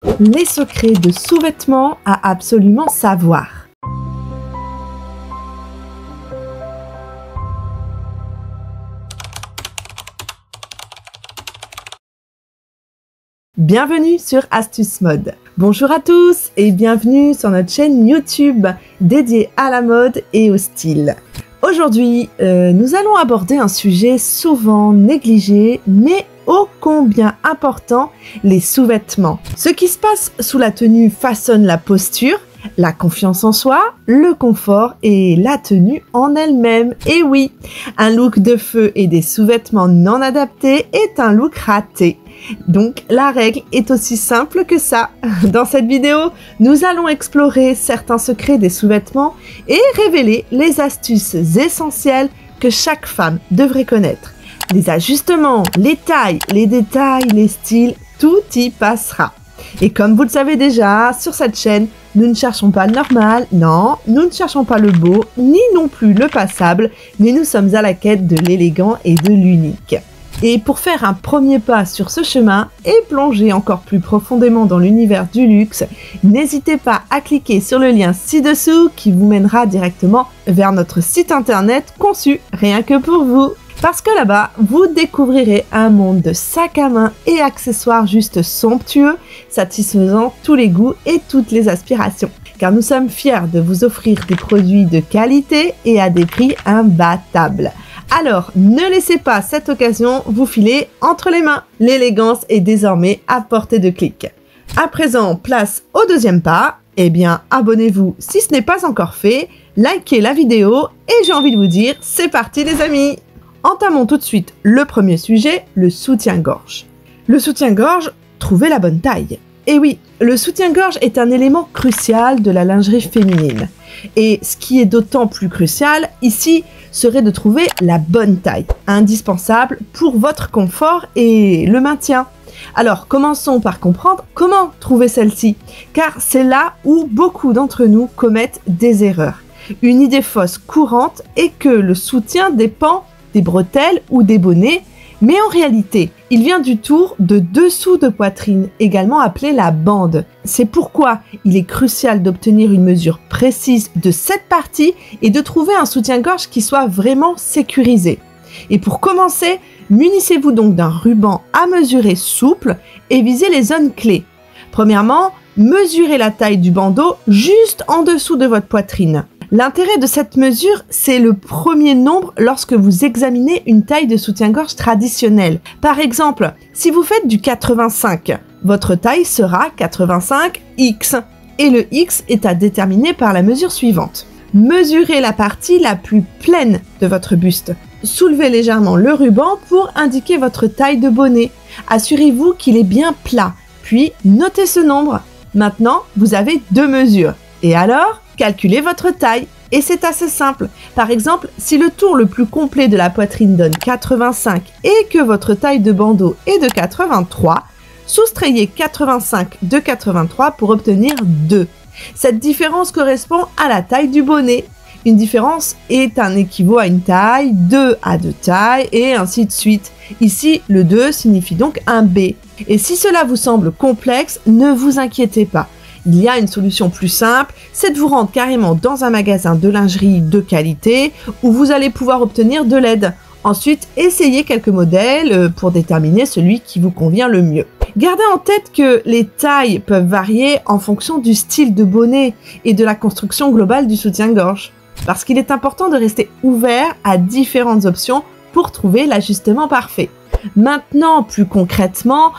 Les secrets de sous-vêtements à absolument savoir. Bienvenue sur Astuce Mode. Bonjour à tous et bienvenue sur notre chaîne YouTube dédiée à la mode et au style. Aujourd'hui, nous allons aborder un sujet souvent négligé mais ô combien important, les sous-vêtements. Ce qui se passe sous la tenue façonne la posture, la confiance en soi, le confort et la tenue en elle-même. Et oui, un look de feu et des sous-vêtements non adaptés est un look raté. Donc la règle est aussi simple que ça. Dans cette vidéo, nous allons explorer certains secrets des sous-vêtements et révéler les astuces essentielles que chaque femme devrait connaître. Les ajustements, les tailles, les détails, les styles, tout y passera. Et comme vous le savez déjà, sur cette chaîne, nous ne cherchons pas le normal, non, nous ne cherchons pas le beau, ni non plus le passable, mais nous sommes à la quête de l'élégant et de l'unique. Et pour faire un premier pas sur ce chemin et plonger encore plus profondément dans l'univers du luxe, n'hésitez pas à cliquer sur le lien ci-dessous qui vous mènera directement vers notre site internet conçu rien que pour vous. Parce que là-bas, vous découvrirez un monde de sacs à main et accessoires juste somptueux, satisfaisant tous les goûts et toutes les aspirations. Car nous sommes fiers de vous offrir des produits de qualité et à des prix imbattables. Alors, ne laissez pas cette occasion vous filer entre les mains. L'élégance est désormais à portée de clic. À présent, place au deuxième pas. Eh bien, abonnez-vous si ce n'est pas encore fait, likez la vidéo et j'ai envie de vous dire, c'est parti les amis! Entamons tout de suite le premier sujet, le soutien-gorge. Le soutien-gorge, trouvez la bonne taille. Et oui, le soutien-gorge est un élément crucial de la lingerie féminine. Et ce qui est d'autant plus crucial ici serait de trouver la bonne taille, indispensable pour votre confort et le maintien. Alors, commençons par comprendre comment trouver celle-ci, car c'est là où beaucoup d'entre nous commettent des erreurs. Une idée fausse courante est que le soutien dépend des bretelles ou des bonnets, mais en réalité, il vient du tour de dessous de poitrine, également appelé la bande. C'est pourquoi il est crucial d'obtenir une mesure précise de cette partie et de trouver un soutien-gorge qui soit vraiment sécurisé. Et pour commencer, munissez-vous donc d'un ruban à mesurer souple et visez les zones clés. Premièrement, mesurez la taille du bandeau juste en dessous de votre poitrine. L'intérêt de cette mesure, c'est le premier nombre lorsque vous examinez une taille de soutien-gorge traditionnelle. Par exemple, si vous faites du 85, votre taille sera 85X et le X est à déterminer par la mesure suivante. Mesurez la partie la plus pleine de votre buste. Soulevez légèrement le ruban pour indiquer votre taille de bonnet. Assurez-vous qu'il est bien plat, puis notez ce nombre. Maintenant, vous avez deux mesures. Et alors ? Calculez votre taille et c'est assez simple. Par exemple, si le tour le plus complet de la poitrine donne 85 et que votre taille de bandeau est de 83, soustrayez 85 de 83 pour obtenir 2. Cette différence correspond à la taille du bonnet. Une différence est un équivaut à une taille, 2 à 2 tailles et ainsi de suite. Ici, le 2 signifie donc un B. Et si cela vous semble complexe, ne vous inquiétez pas. Il y a une solution plus simple, c'est de vous rendre carrément dans un magasin de lingerie de qualité où vous allez pouvoir obtenir de l'aide. Ensuite, essayez quelques modèles pour déterminer celui qui vous convient le mieux. Gardez en tête que les tailles peuvent varier en fonction du style de bonnet et de la construction globale du soutien-gorge. Parce qu'il est important de rester ouvert à différentes options pour trouver l'ajustement parfait. Maintenant, plus concrètement,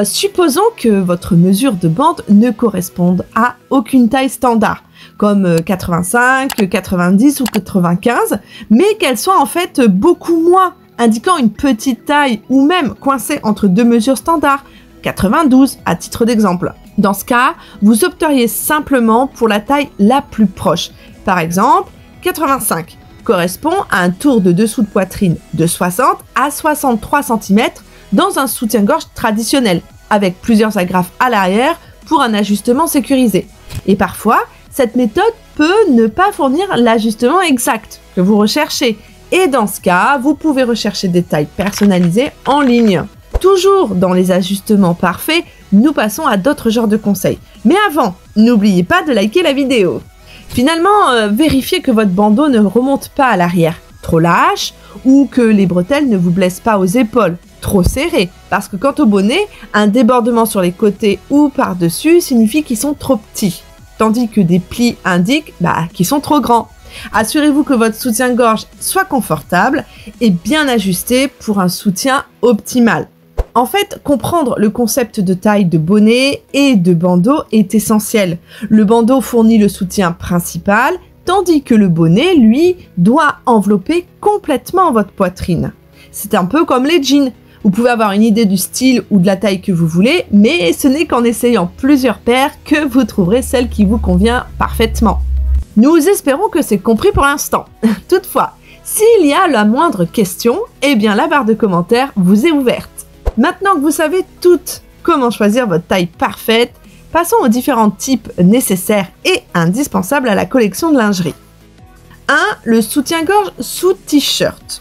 supposons que votre mesure de bande ne corresponde à aucune taille standard, comme 85, 90 ou 95, mais qu'elle soit en fait beaucoup moins, indiquant une petite taille ou même coincée entre deux mesures standards, 92 à titre d'exemple. Dans ce cas, vous opteriez simplement pour la taille la plus proche. Par exemple, 85. Correspond à un tour de dessous de poitrine de 60 à 63 cm dans un soutien-gorge traditionnel, avec plusieurs agrafes à l'arrière pour un ajustement sécurisé. Et parfois, cette méthode peut ne pas fournir l'ajustement exact que vous recherchez. Et dans ce cas, vous pouvez rechercher des tailles personnalisées en ligne. Toujours dans les ajustements parfaits, nous passons à d'autres genres de conseils. Mais avant, n'oubliez pas de liker la vidéo. Finalement, vérifiez que votre bandeau ne remonte pas à l'arrière, trop lâche, ou que les bretelles ne vous blessent pas aux épaules, trop serrées. Parce que quant au bonnet, un débordement sur les côtés ou par-dessus signifie qu'ils sont trop petits, tandis que des plis indiquent qu'ils sont trop grands. Assurez-vous que votre soutien-gorge soit confortable et bien ajusté pour un soutien optimal. En fait, comprendre le concept de taille de bonnet et de bandeau est essentiel. Le bandeau fournit le soutien principal, tandis que le bonnet, lui, doit envelopper complètement votre poitrine. C'est un peu comme les jeans. Vous pouvez avoir une idée du style ou de la taille que vous voulez, mais ce n'est qu'en essayant plusieurs paires que vous trouverez celle qui vous convient parfaitement. Nous espérons que c'est compris pour l'instant. Toutefois, s'il y a la moindre question, eh bien la barre de commentaires vous est ouverte. Maintenant que vous savez toutes comment choisir votre taille parfaite, passons aux différents types nécessaires et indispensables à la collection de lingerie. 1. Le soutien-gorge sous t-shirt.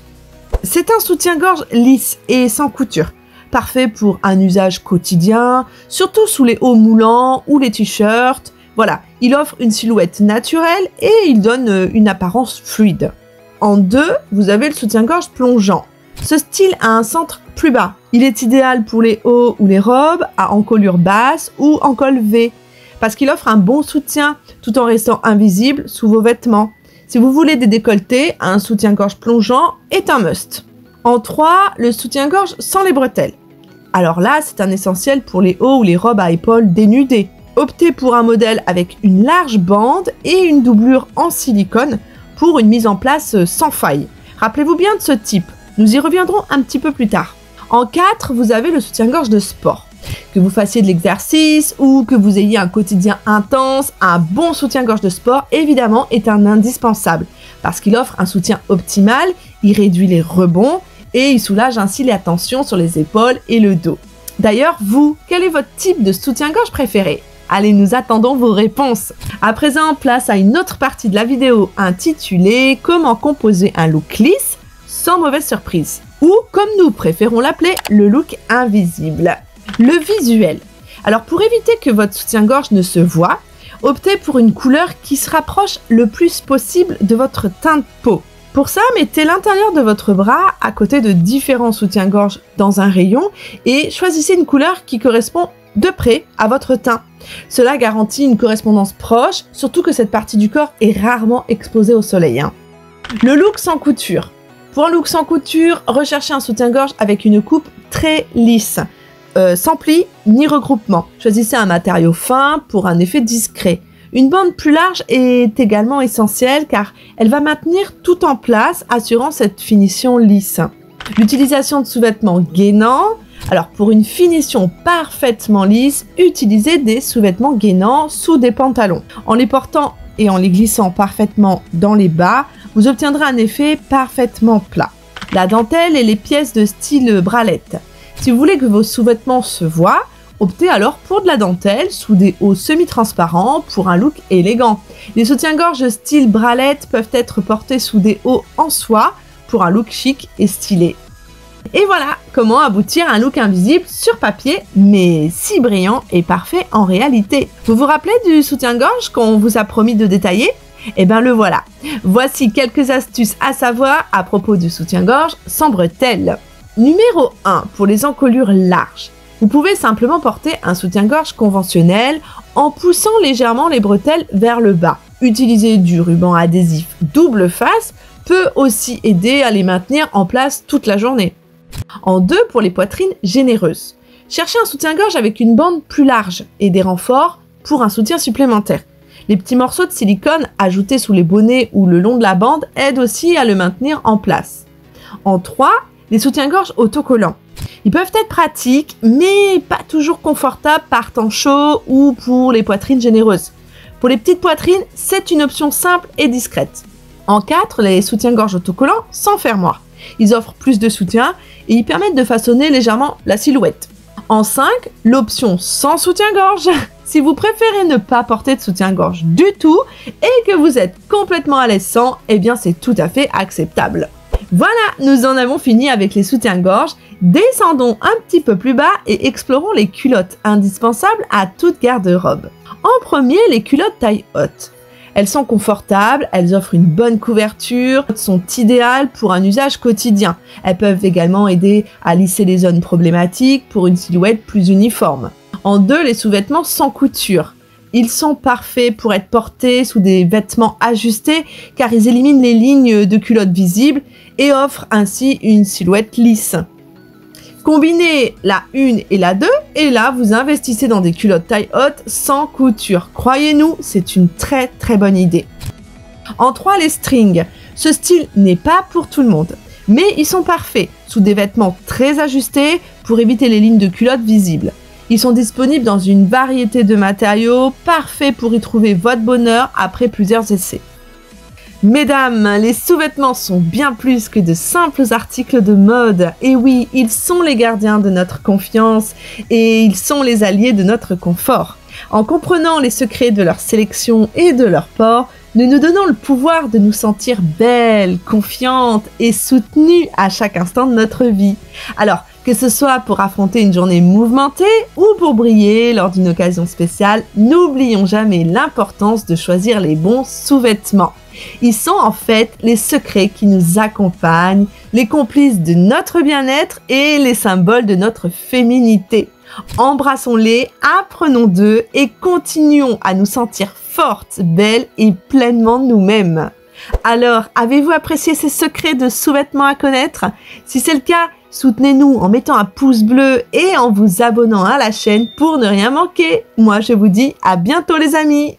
C'est un soutien-gorge lisse et sans couture, parfait pour un usage quotidien, surtout sous les hauts moulants ou les t-shirts. Voilà, il offre une silhouette naturelle et il donne une apparence fluide. En 2, vous avez le soutien-gorge plongeant. Ce style a un centre plus bas. Il est idéal pour les hauts ou les robes à encolure basse ou en col V, parce qu'il offre un bon soutien tout en restant invisible sous vos vêtements. Si vous voulez des décolletés, un soutien-gorge plongeant est un must. En 3, le soutien-gorge sans les bretelles. Alors là, c'est un essentiel pour les hauts ou les robes à épaules dénudées. Optez pour un modèle avec une large bande et une doublure en silicone pour une mise en place sans faille. Rappelez-vous bien de ce type, nous y reviendrons un petit peu plus tard. En 4, vous avez le soutien-gorge de sport. Que vous fassiez de l'exercice ou que vous ayez un quotidien intense, un bon soutien-gorge de sport, évidemment, est un indispensable parce qu'il offre un soutien optimal, il réduit les rebonds et il soulage ainsi la tension sur les épaules et le dos. D'ailleurs, vous, quel est votre type de soutien-gorge préféré ? Allez, nous attendons vos réponses. À présent, place à une autre partie de la vidéo intitulée « Comment composer un look lisse sans mauvaise surprise » ou, comme nous préférons l'appeler, le look invisible. Le visuel. Alors, pour éviter que votre soutien-gorge ne se voie, optez pour une couleur qui se rapproche le plus possible de votre teint de peau. Pour ça, mettez l'intérieur de votre bras à côté de différents soutiens-gorge dans un rayon et choisissez une couleur qui correspond de près à votre teint. Cela garantit une correspondance proche, surtout que cette partie du corps est rarement exposée au soleil. Le look sans couture. Pour un look sans couture, recherchez un soutien-gorge avec une coupe très lisse, sans plis ni regroupement. Choisissez un matériau fin pour un effet discret. Une bande plus large est également essentielle car elle va maintenir tout en place, assurant cette finition lisse. L'utilisation de sous-vêtements gainants. Alors pour une finition parfaitement lisse, utilisez des sous-vêtements gainants sous des pantalons. En les portant et en les glissant parfaitement dans les bas, vous obtiendrez un effet parfaitement plat. La dentelle et les pièces de style bralette. Si vous voulez que vos sous-vêtements se voient, optez alors pour de la dentelle sous des hauts semi-transparents pour un look élégant. Les soutiens-gorge style bralette peuvent être portés sous des hauts en soie pour un look chic et stylé. Et voilà comment aboutir à un look invisible sur papier, mais si brillant et parfait en réalité. Vous vous rappelez du soutien-gorge qu'on vous a promis de détailler ? Eh bien le voilà. Voici quelques astuces à savoir à propos du soutien-gorge sans bretelles. Numéro 1, pour les encolures larges. Vous pouvez simplement porter un soutien-gorge conventionnel en poussant légèrement les bretelles vers le bas. Utiliser du ruban adhésif double face peut aussi aider à les maintenir en place toute la journée. En 2, pour les poitrines généreuses. Cherchez un soutien-gorge avec une bande plus large et des renforts pour un soutien supplémentaire. Les petits morceaux de silicone ajoutés sous les bonnets ou le long de la bande aident aussi à le maintenir en place. En 3, les soutiens-gorge autocollants. Ils peuvent être pratiques, mais pas toujours confortables par temps chaud ou pour les poitrines généreuses. Pour les petites poitrines, c'est une option simple et discrète. En 4, les soutiens-gorge autocollants sans fermoir. Ils offrent plus de soutien et ils permettent de façonner légèrement la silhouette. En 5, l'option sans soutien-gorge. Si vous préférez ne pas porter de soutien-gorge du tout et que vous êtes complètement à l'aise sans, eh bien c'est tout à fait acceptable. Voilà, nous en avons fini avec les soutiens-gorge. Descendons un petit peu plus bas et explorons les culottes indispensables à toute garde-robe. En premier, les culottes taille haute. Elles sont confortables, elles offrent une bonne couverture, sont idéales pour un usage quotidien. Elles peuvent également aider à lisser les zones problématiques pour une silhouette plus uniforme. En deux, les sous-vêtements sans couture. Ils sont parfaits pour être portés sous des vêtements ajustés car ils éliminent les lignes de culottes visibles et offrent ainsi une silhouette lisse. Combinez la 1 et la 2 et là vous investissez dans des culottes taille haute sans couture. Croyez-nous, c'est une très bonne idée. En 3, les strings. Ce style n'est pas pour tout le monde, mais ils sont parfaits sous des vêtements très ajustés pour éviter les lignes de culottes visibles. Ils sont disponibles dans une variété de matériaux, parfaits pour y trouver votre bonheur après plusieurs essais. Mesdames, les sous-vêtements sont bien plus que de simples articles de mode. Et oui, ils sont les gardiens de notre confiance et ils sont les alliés de notre confort. En comprenant les secrets de leur sélection et de leur port, nous nous donnons le pouvoir de nous sentir belles, confiantes et soutenues à chaque instant de notre vie. Alors, que ce soit pour affronter une journée mouvementée ou pour briller lors d'une occasion spéciale, n'oublions jamais l'importance de choisir les bons sous-vêtements. Ils sont en fait les secrets qui nous accompagnent, les complices de notre bien-être et les symboles de notre féminité. Embrassons-les, apprenons d'eux et continuons à nous sentir fortes, belles et pleinement nous-mêmes. Alors, avez-vous apprécié ces secrets de sous-vêtements à connaître? Si c'est le cas, soutenez-nous en mettant un pouce bleu et en vous abonnant à la chaîne pour ne rien manquer. Moi, je vous dis à bientôt les amis!